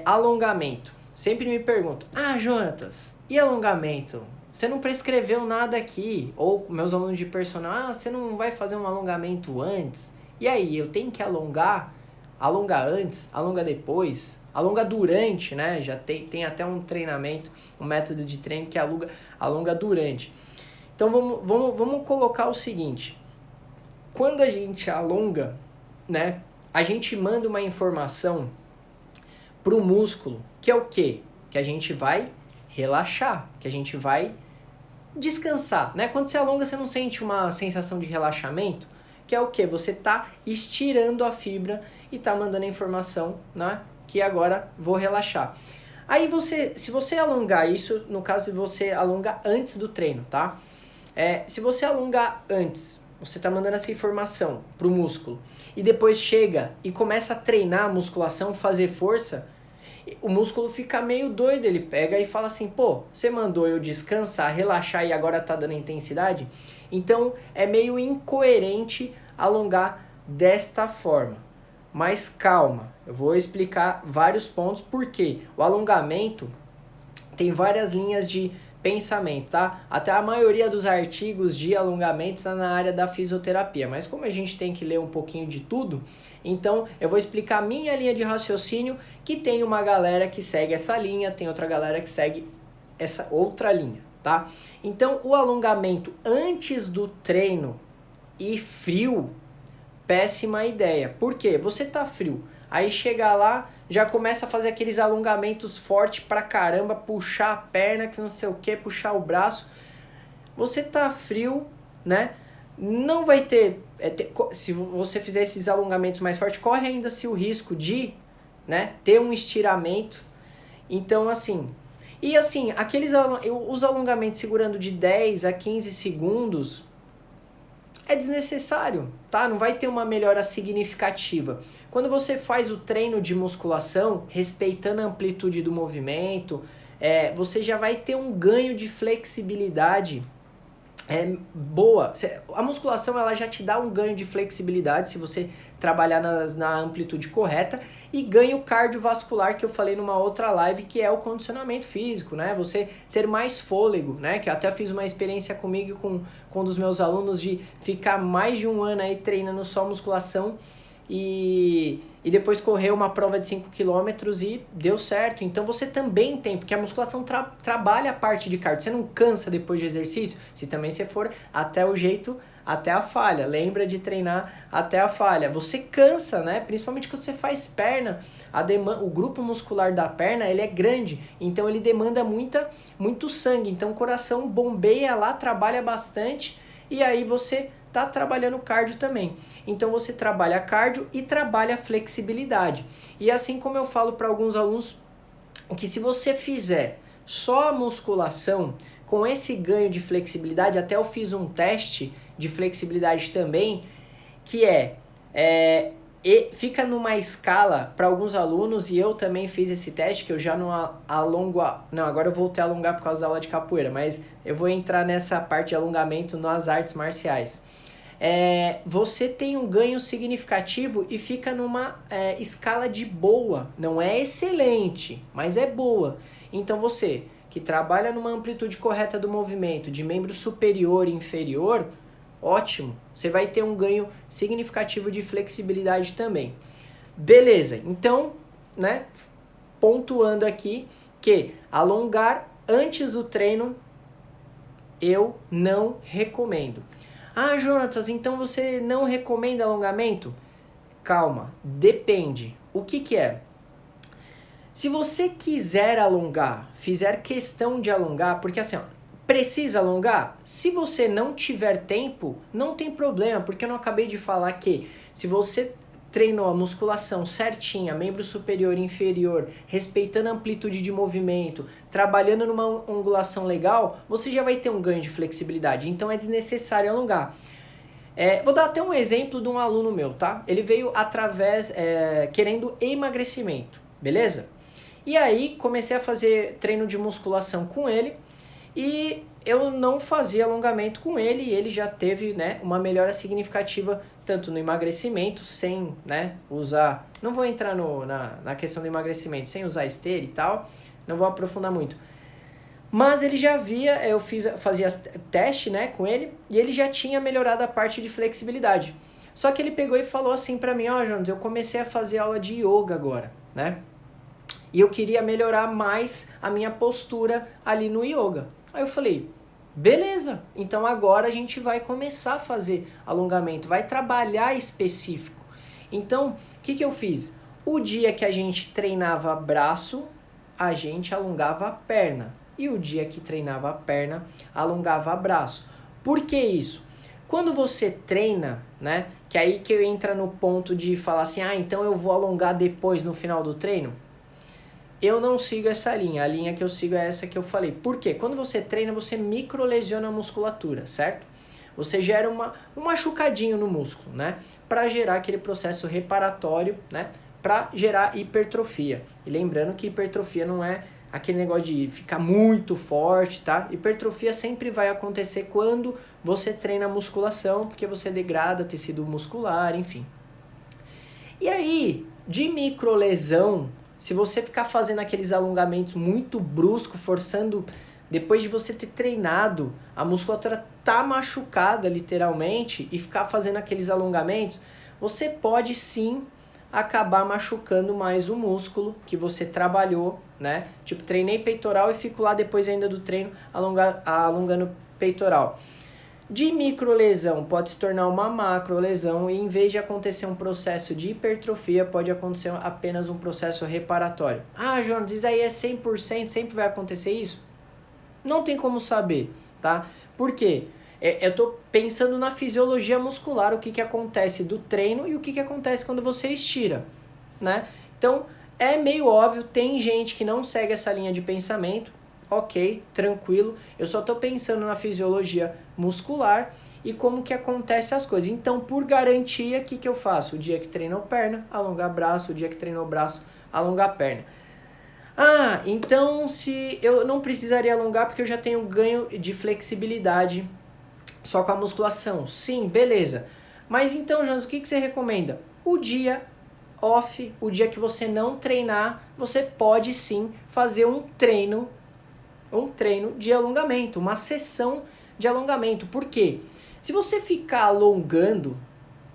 Alongamento. Sempre me perguntam, Jonatas, e alongamento? Você não prescreveu nada aqui. Ou meus alunos de personal, você não vai fazer um alongamento antes? E aí, eu tenho que alongar? Alonga antes? Alonga depois? Alonga durante, né? Já tem até um treinamento, um método de treino que alonga durante. Então, vamos colocar o seguinte. Quando a gente alonga, né? A gente manda uma informação para o músculo, que é o quê? Que a gente vai relaxar, que a gente vai descansar, né? Quando você alonga, você não sente uma sensação de relaxamento, que é o quê? Você está estirando a fibra e está mandando a informação, né? Que agora vou relaxar. Aí se você alongar isso, no caso você alonga antes do treino, tá? Se você alongar antes, você está mandando essa informação para o músculo e depois chega e começa a treinar a musculação, fazer força, o músculo fica meio doido, ele pega e fala assim, pô, você mandou eu descansar, relaxar e agora tá dando intensidade? Então é meio incoerente alongar desta forma. Mas calma, eu vou explicar vários pontos, porque o alongamento tem várias linhas de pensamento, tá? Até a maioria dos artigos de alongamento está na área da fisioterapia, mas como a gente tem que ler um pouquinho de tudo, então eu vou explicar a minha linha de raciocínio, que tem uma galera que segue essa linha, tem outra galera que segue essa outra linha, tá? Então o alongamento antes do treino e frio, péssima ideia. Por quê? Você tá frio, aí chega lá, já começa a fazer aqueles alongamentos fortes pra caramba, puxar a perna, que não sei o que, puxar o braço. Você tá frio, né? Não vai ter, se você fizer esses alongamentos mais fortes, corre ainda-se o risco de, né, ter um estiramento. Então, assim, os alongamentos segurando de 10 a 15 segundos, é desnecessário, tá? Não vai ter uma melhora significativa. Quando você faz o treino de musculação, respeitando a amplitude do movimento, você já vai ter um ganho de flexibilidade boa. A musculação ela já te dá um ganho de flexibilidade se você trabalhar na amplitude correta, e ganho cardiovascular, que eu falei numa outra live, que é o condicionamento físico, né? Você ter mais fôlego, né? Que eu até fiz uma experiência comigo com um dos meus alunos de ficar mais de um ano aí treinando só musculação e depois correr uma prova de 5 km e deu certo. Então você também tem, porque a musculação trabalha a parte de cardio. Você não cansa depois de exercício, se também você for até o jeito, até a falha. Lembra de treinar até a falha. Você cansa, né? Principalmente quando você faz perna. O grupo muscular da perna, ele é grande, então ele demanda muito sangue. Então o coração bombeia lá, trabalha bastante, e aí você tá trabalhando cardio também. Então você trabalha cardio e trabalha flexibilidade. E assim como eu falo para alguns alunos, que se você fizer só a musculação com esse ganho de flexibilidade, até eu fiz um teste de flexibilidade também, que fica numa escala para alguns alunos, e eu também fiz esse teste, que eu já não alongo, não, agora eu voltei a alongar por causa da aula de capoeira, mas eu vou entrar nessa parte de alongamento nas artes marciais. Você tem um ganho significativo e fica numa escala de boa, não é excelente, mas é boa. Então você que trabalha numa amplitude correta do movimento, de membro superior e inferior, ótimo, você vai ter um ganho significativo de flexibilidade também. Beleza, então, né, pontuando aqui que alongar antes do treino eu não recomendo. Jonatas, então você não recomenda alongamento? Calma, depende. O que é? Se você quiser alongar, fizer questão de alongar, porque assim, precisa alongar? Se você não tiver tempo, não tem problema, porque eu não acabei de falar que se você treinou a musculação certinha, membro superior e inferior, respeitando a amplitude de movimento, trabalhando numa angulação legal, você já vai ter um ganho de flexibilidade, então é desnecessário alongar. Vou dar até um exemplo de um aluno meu, tá? Ele veio querendo emagrecimento, beleza? E aí comecei a fazer treino de musculação com ele, E eu não fazia alongamento com ele e ele já teve, né, uma melhora significativa tanto no emagrecimento, sem, né, usar... Não vou entrar na questão do emagrecimento, sem usar esteira e tal, não vou aprofundar muito. Mas ele já via, fazia teste, né, com ele, e ele já tinha melhorado a parte de flexibilidade. Só que ele pegou e falou assim pra mim, Jonas, eu comecei a fazer aula de yoga agora, né? E eu queria melhorar mais a minha postura ali no yoga. Aí eu falei, beleza, então agora a gente vai começar a fazer alongamento, vai trabalhar específico. Então, o que eu fiz? O dia que a gente treinava braço, a gente alongava a perna. E o dia que treinava a perna, alongava braço. Por que isso? Quando você treina, né, que aí que entra no ponto de falar assim, então eu vou alongar depois no final do treino. Eu não sigo essa linha, a linha que eu sigo é essa que eu falei. Por quê? Quando você treina, você microlesiona a musculatura, certo? Você gera um machucadinho no músculo, né? Para gerar aquele processo reparatório, né? Para gerar hipertrofia. E lembrando que hipertrofia não é aquele negócio de ficar muito forte, tá? Hipertrofia sempre vai acontecer quando você treina musculação, porque você degrada tecido muscular, enfim. E aí, de microlesão, se você ficar fazendo aqueles alongamentos muito brusco, forçando, depois de você ter treinado, a musculatura tá machucada literalmente, e ficar fazendo aqueles alongamentos, você pode sim acabar machucando mais o músculo que você trabalhou, né? Tipo, treinei peitoral e fico lá depois ainda do treino alongando peitoral. De microlesão pode se tornar uma macrolesão e em vez de acontecer um processo de hipertrofia, pode acontecer apenas um processo reparatório. Jonas, isso daí é 100%, sempre vai acontecer isso? Não tem como saber, tá? Por quê? Eu tô pensando na fisiologia muscular, o que acontece do treino e o que acontece quando você estira, né? Então, é meio óbvio, tem gente que não segue essa linha de pensamento, ok, tranquilo, eu só tô pensando na fisiologia muscular e como que acontece as coisas. Então, por garantia, o que eu faço? O dia que treinou perna, alongar braço, o dia que treinou braço, alongar perna. Então se eu não precisaria alongar porque eu já tenho ganho de flexibilidade só com a musculação. Sim, beleza. Mas então, Jonas, o que você recomenda? O dia off, o dia que você não treinar, você pode sim fazer um treino de alongamento, uma sessão de alongamento. Por quê? Se você ficar alongando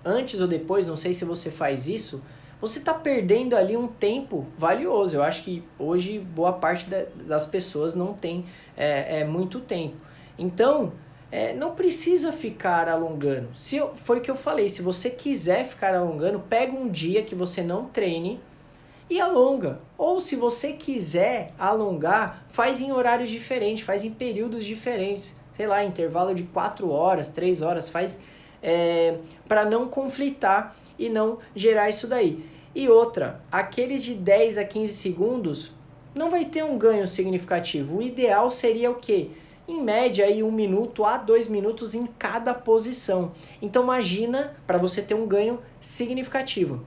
antes ou depois, não sei se você faz isso, você está perdendo ali um tempo valioso. Eu acho que hoje boa parte das pessoas não tem muito tempo. Então, não precisa ficar alongando. Foi o que eu falei, se você quiser ficar alongando, pega um dia que você não treine e alonga. Ou se você quiser alongar, faz em horários diferentes, faz em períodos diferentes. Sei lá, intervalo de 4 horas, 3 horas, faz para não conflitar e não gerar isso daí. E outra, aqueles de 10 a 15 segundos não vai ter um ganho significativo. O ideal seria o quê? Em média, aí 1 minuto a 2 minutos em cada posição. Então imagina, para você ter um ganho significativo.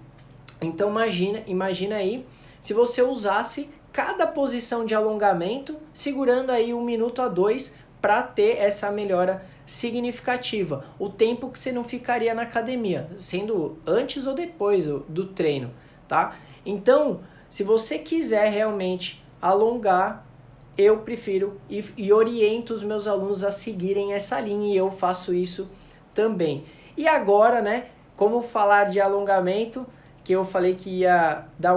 Então imagina aí se você usasse cada posição de alongamento, segurando aí 1 minuto a 2 para ter essa melhora significativa. O tempo que você não ficaria na academia, sendo antes ou depois do treino, tá? Então, se você quiser realmente alongar, eu prefiro e oriento os meus alunos a seguirem essa linha e eu faço isso também. E agora, né, como falar de alongamento, que eu falei que ia dar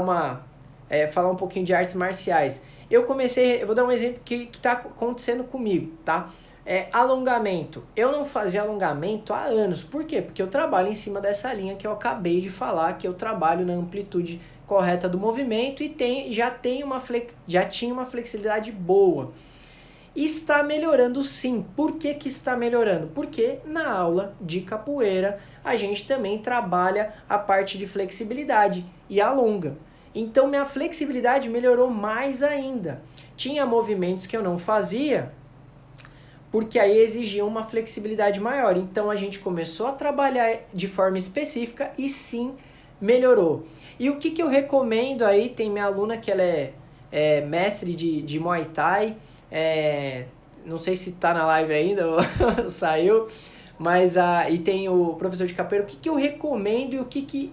falar um pouquinho de artes marciais. Eu vou dar um exemplo que está acontecendo comigo, tá? Alongamento. Eu não fazia alongamento há anos. Por quê? Porque eu trabalho em cima dessa linha que eu acabei de falar, que eu trabalho na amplitude correta do movimento e já tinha uma flexibilidade boa. Está melhorando sim. Por que está melhorando? Porque na aula de capoeira a gente também trabalha a parte de flexibilidade e alonga. Então minha flexibilidade melhorou mais ainda. Tinha movimentos que eu não fazia, porque aí exigia uma flexibilidade maior. Então a gente começou a trabalhar de forma específica e sim melhorou. E o que eu recomendo aí, tem minha aluna que ela é mestre de Muay Thai, não sei se tá na live ainda ou saiu, mas e tem o professor de capoeira, o que eu recomendo e o que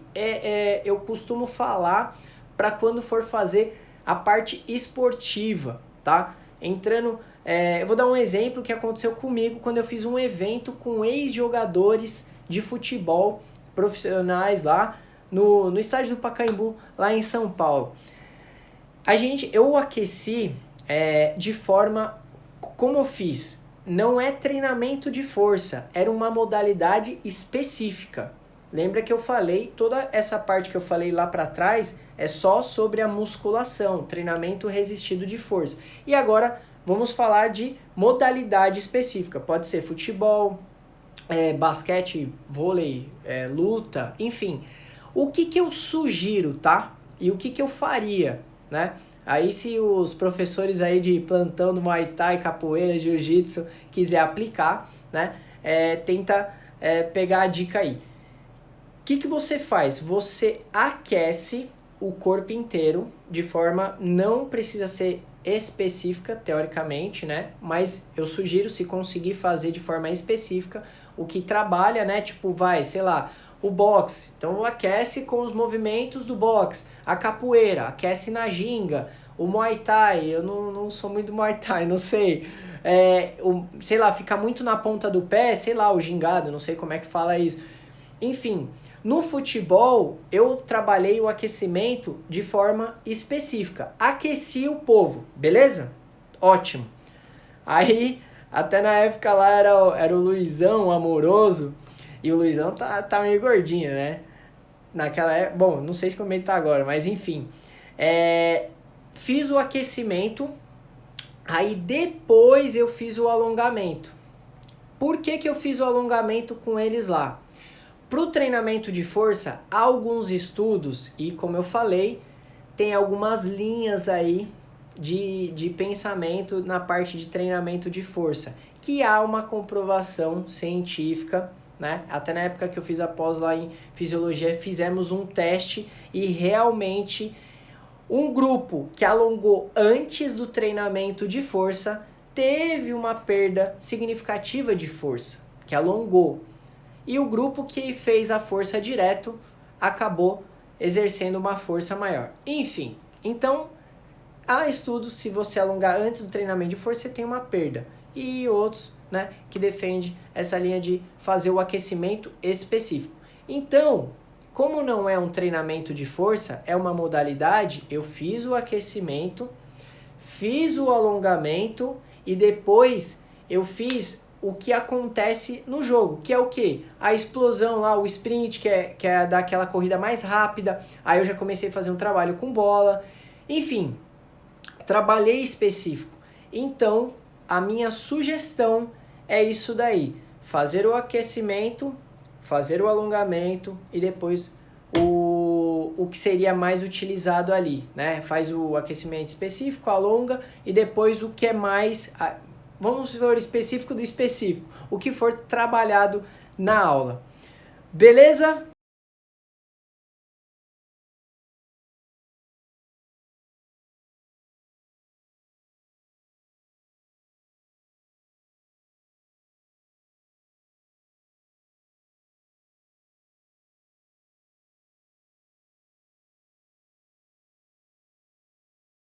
eu costumo falar para quando for fazer a parte esportiva, tá? Entrando, eu vou dar um exemplo que aconteceu comigo quando eu fiz um evento com ex-jogadores de futebol profissionais lá no estádio do Pacaembu, lá em São Paulo. Eu aqueci de forma, como eu fiz, não é treinamento de força, era uma modalidade específica. Lembra que eu falei, toda essa parte que eu falei lá para trás é só sobre a musculação, treinamento resistido de força. E agora vamos falar de modalidade específica, pode ser futebol, basquete, vôlei, luta, enfim. O que eu sugiro, tá? E o que eu faria, né? Aí se os professores aí de plantão do Muay Thai, capoeira, jiu-jitsu quiser aplicar, né? Tenta pegar a dica aí. O que você faz? Você aquece o corpo inteiro de forma, não precisa ser específica, teoricamente, né? Mas eu sugiro, se conseguir fazer de forma específica, o que trabalha, né? Tipo, sei lá, o boxe. Então aquece com os movimentos do boxe. A capoeira, aquece na ginga. O Muay Thai, eu não sou muito do Muay Thai, não sei. Sei lá, fica muito na ponta do pé, sei lá, o gingado, não sei como é que fala isso. Enfim, no futebol, eu trabalhei o aquecimento de forma específica. Aqueci o povo, beleza? Ótimo. Aí, até na época lá era o Luizão, o Amoroso, e o Luizão tá meio gordinho, né? Naquela época, bom, não sei como ele tá agora, mas enfim. Fiz o aquecimento, aí depois eu fiz o alongamento. Por que eu fiz o alongamento com eles lá? Para o treinamento de força, há alguns estudos, e como eu falei, tem algumas linhas aí de pensamento na parte de treinamento de força, que há uma comprovação científica, né? Até na época que eu fiz a pós lá em fisiologia, fizemos um teste e realmente um grupo que alongou antes do treinamento de força teve uma perda significativa de força, que alongou. E o grupo que fez a força direto acabou exercendo uma força maior. Enfim, então há estudos, se você alongar antes do treinamento de força, você tem uma perda. E outros, né, que defendem essa linha de fazer o aquecimento específico. Então, como não é um treinamento de força, é uma modalidade, eu fiz o aquecimento, fiz o alongamento e depois eu fiz o que acontece no jogo, que é o quê? A explosão lá, o sprint, que é daquela corrida mais rápida. Aí eu já comecei a fazer um trabalho com bola. Enfim, trabalhei específico. Então, a minha sugestão é isso daí. Fazer o aquecimento, fazer o alongamento e depois o que seria mais utilizado ali, né? Faz o aquecimento específico, alonga e depois o que é mais... Vamos ver o específico do específico, o que for trabalhado na aula. Beleza?